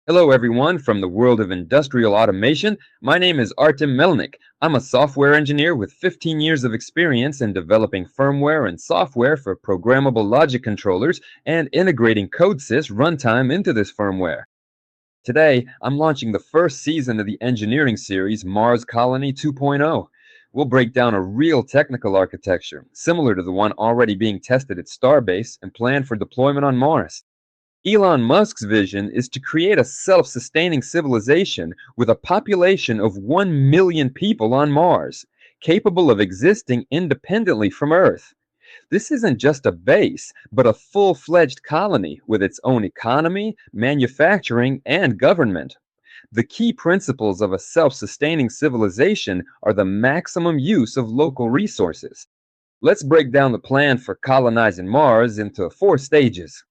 Hello everyone from the world of industrial automation. My name is Artem Melnik. I'm a software engineer with 15 years of experience in developing firmware and software for programmable logic controllers and integrating CODESYS runtime into this firmware. Today, I'm launching the first season of the engineering series Mars Colony 2.0. We'll break down a real technical architecture, similar to the one already being tested at Starbase and planned for deployment on Mars. Elon Musk's vision is to create a self-sustaining civilization with a population of 1 million people on Mars, capable of existing independently from Earth. This isn't just a base, but a full-fledged colony with its own economy, manufacturing, and government. The key principles of a self-sustaining civilization are the maximum use of local resources. Let's break down the plan for colonizing Mars into 4 stages.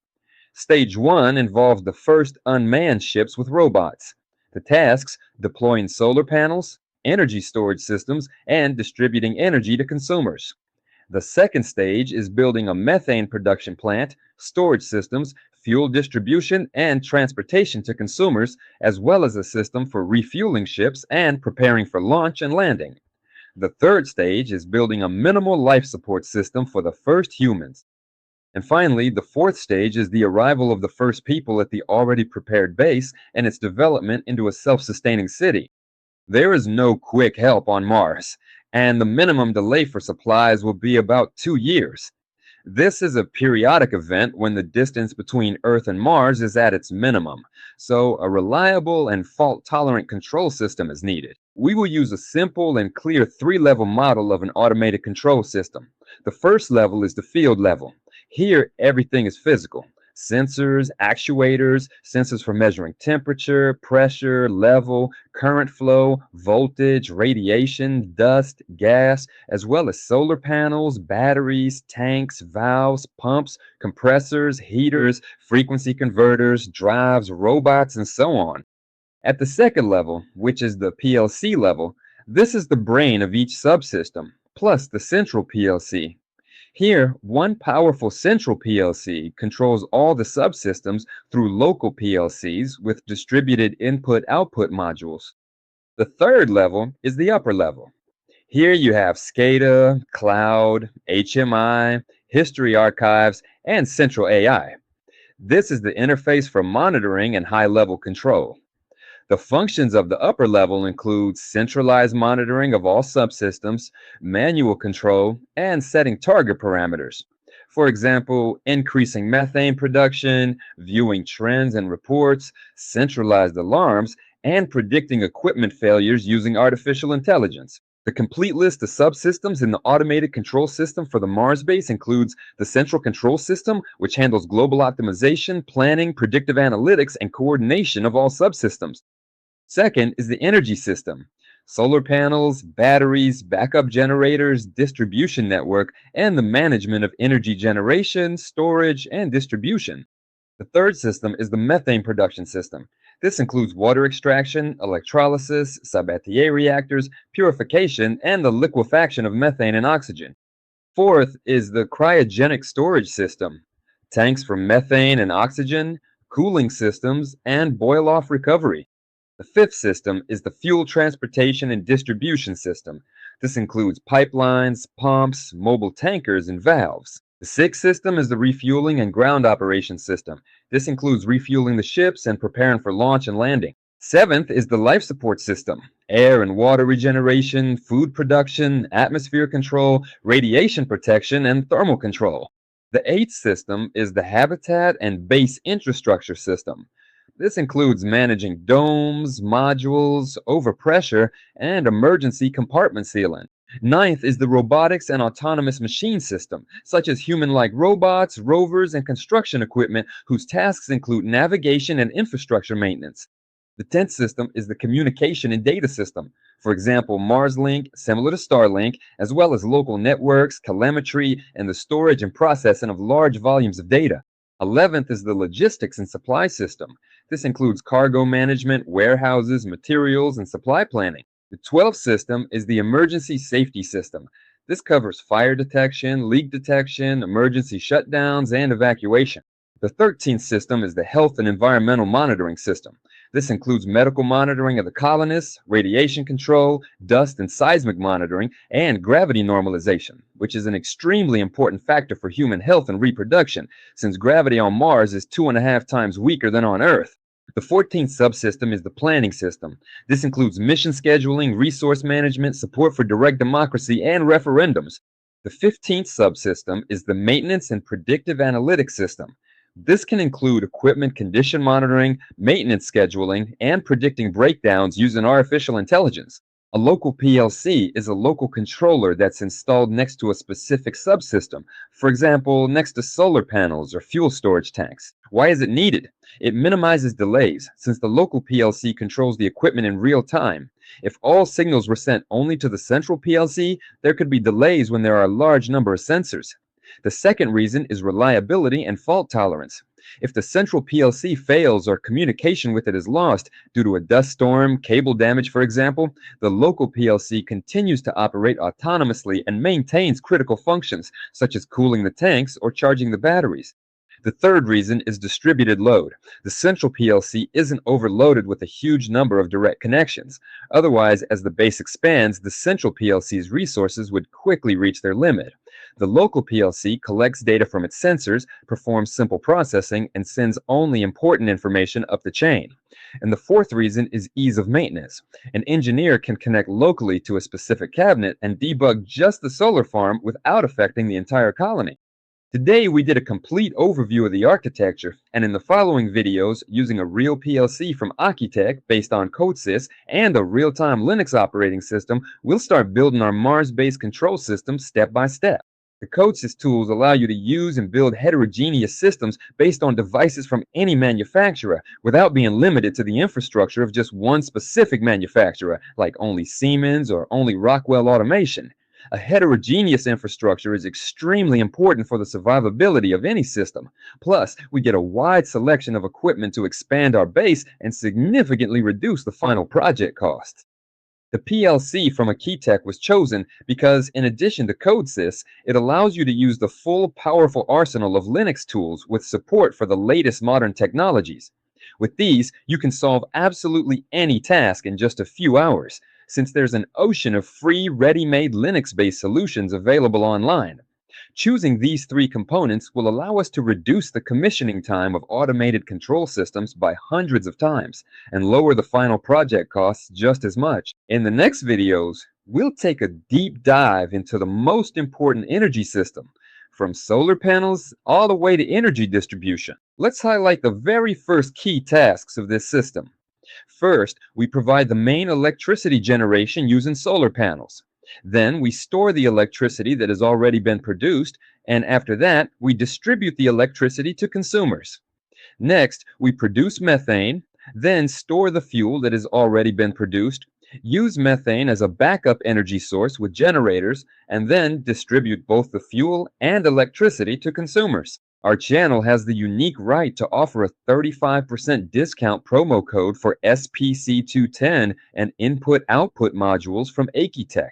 Stage 1 involved the first unmanned ships with robots. The tasks: deploying solar panels, energy storage systems, and distributing energy to consumers. The second stage is building a methane production plant, storage systems, fuel distribution, and transportation to consumers, as well as a system for refueling ships and preparing for launch and landing. The third stage is building a minimal life support system for the first humans. And finally, the fourth stage is the arrival of the first people at the already prepared base and its development into a self-sustaining city. There is no quick help on Mars, and the minimum delay for supplies will be about 2 years. This is a periodic event when the distance between Earth and Mars is at its minimum, so a reliable and fault-tolerant control system is needed. We will use a simple and clear 3-level model of an automated control system. The first level is the field level. Here, everything is physical. Sensors, actuators, sensors for measuring temperature, pressure, level, current flow, voltage, radiation, dust, gas, as well as solar panels, batteries, tanks, valves, pumps, compressors, heaters, frequency converters, drives, robots, and so on. At the second level, which is the PLC level, this is the brain of each subsystem, plus the central PLC. Here, one powerful central PLC controls all the subsystems through local PLCs with distributed input-output modules. The third level is the upper level. Here you have SCADA, cloud, HMI, history archives, and central AI. This is the interface for monitoring and high-level control. The functions of the upper level include centralized monitoring of all subsystems, manual control, and setting target parameters. For example, increasing methane production, viewing trends and reports, centralized alarms, and predicting equipment failures using artificial intelligence. The complete list of subsystems in the automated control system for the Mars base includes the central control system, which handles global optimization, planning, predictive analytics, and coordination of all subsystems. Second is the energy system: solar panels, batteries, backup generators, distribution network, and the management of energy generation, storage, and distribution. The third system is the methane production system. This includes water extraction, electrolysis, Sabatier reactors, purification, and the liquefaction of methane and oxygen. Fourth is the cryogenic storage system: tanks for methane and oxygen, cooling systems, and boil-off recovery. The fifth system is the fuel transportation and distribution system. This includes pipelines, pumps, mobile tankers, and valves. The sixth system is the refueling and ground operations system. This includes refueling the ships and preparing for launch and landing. Seventh is the life support system: air and water regeneration, food production, atmosphere control, radiation protection, and thermal control. The eighth system is the habitat and base infrastructure system. This includes managing domes, modules, overpressure, and emergency compartment sealing. Ninth is the robotics and autonomous machine system, such as human-like robots, rovers, and construction equipment whose tasks include navigation and infrastructure maintenance. The 10th system is the communication and data system. For example, MarsLink, similar to Starlink, as well as local networks, telemetry, and the storage and processing of large volumes of data. 11th is the logistics and supply system. This includes cargo management, warehouses, materials, and supply planning. The 12th system is the emergency safety system. This covers fire detection, leak detection, emergency shutdowns, and evacuation. The 13th system is the Health and Environmental Monitoring System. This includes medical monitoring of the colonists, radiation control, dust and seismic monitoring, and gravity normalization, which is an extremely important factor for human health and reproduction, since gravity on Mars is 2.5 times weaker than on Earth. The 14th subsystem is the planning system. This includes mission scheduling, resource management, support for direct democracy, and referendums. The 15th subsystem is the maintenance and predictive analytics system. This can include equipment condition monitoring, maintenance scheduling, and predicting breakdowns using artificial intelligence. A local PLC is a local controller that's installed next to a specific subsystem, for example, next to solar panels or fuel storage tanks. Why is it needed? It minimizes delays, since the local PLC controls the equipment in real time. If all signals were sent only to the central PLC, there could be delays when there are a large number of sensors. The second reason is reliability and fault tolerance. If the central PLC fails or communication with it is lost due to a dust storm, cable damage, for example, the local PLC continues to operate autonomously and maintains critical functions, such as cooling the tanks or charging the batteries. The third reason is distributed load. The central PLC isn't overloaded with a huge number of direct connections. Otherwise, as the base expands, the central PLC's resources would quickly reach their limit. The local PLC collects data from its sensors, performs simple processing, and sends only important information up the chain. And the fourth reason is ease of maintenance. An engineer can connect locally to a specific cabinet and debug just the solar farm without affecting the entire colony. Today we did a complete overview of the architecture, and in the following videos, using a real PLC from akYtec based on CODESYS and a real-time Linux operating system, we'll start building our Mars-based control system step by step. The CODESYS tools allow you to use and build heterogeneous systems based on devices from any manufacturer without being limited to the infrastructure of just one specific manufacturer, like only Siemens or only Rockwell Automation. A heterogeneous infrastructure is extremely important for the survivability of any system. Plus, we get a wide selection of equipment to expand our base and significantly reduce the final project cost. The PLC from akYtec was chosen because, in addition to CODESYS, it allows you to use the full powerful arsenal of Linux tools with support for the latest modern technologies. With these, you can solve absolutely any task in just a few hours, since there's an ocean of free, ready-made Linux-based solutions available online. Choosing these three components will allow us to reduce the commissioning time of automated control systems by hundreds of times and lower the final project costs just as much. In the next videos, we'll take a deep dive into the most important energy system, from solar panels all the way to energy distribution. Let's highlight the very first key tasks of this system. First, we provide the main electricity generation using solar panels. Then we store the electricity that has already been produced, and after that, we distribute the electricity to consumers. Next, we produce methane, then store the fuel that has already been produced, use methane as a backup energy source with generators, and then distribute both the fuel and electricity to consumers. Our channel has the unique right to offer a 35% discount promo code for SPC210 and input-output modules from akYtec.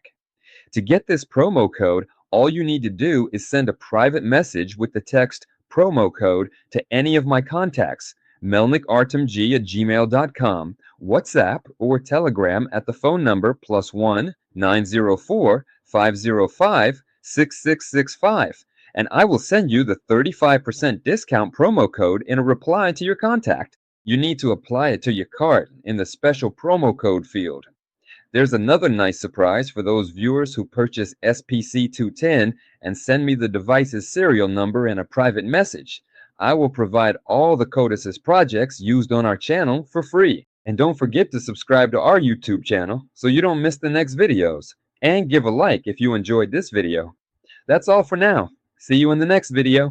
To get this promo code, all you need to do is send a private message with the text promo code to any of my contacts, melnikartemg@gmail.com, WhatsApp or Telegram at the phone number +1 904 505 6665. And I will send you the 35% discount promo code in a reply to your contact. You need to apply it to your cart in the special promo code field. There's another nice surprise for those viewers who purchase SPC210 and send me the device's serial number in a private message. I will provide all the CODESYS projects used on our channel for free. And don't forget to subscribe to our YouTube channel so you don't miss the next videos. And give a like if you enjoyed this video. That's all for now. See you in the next video.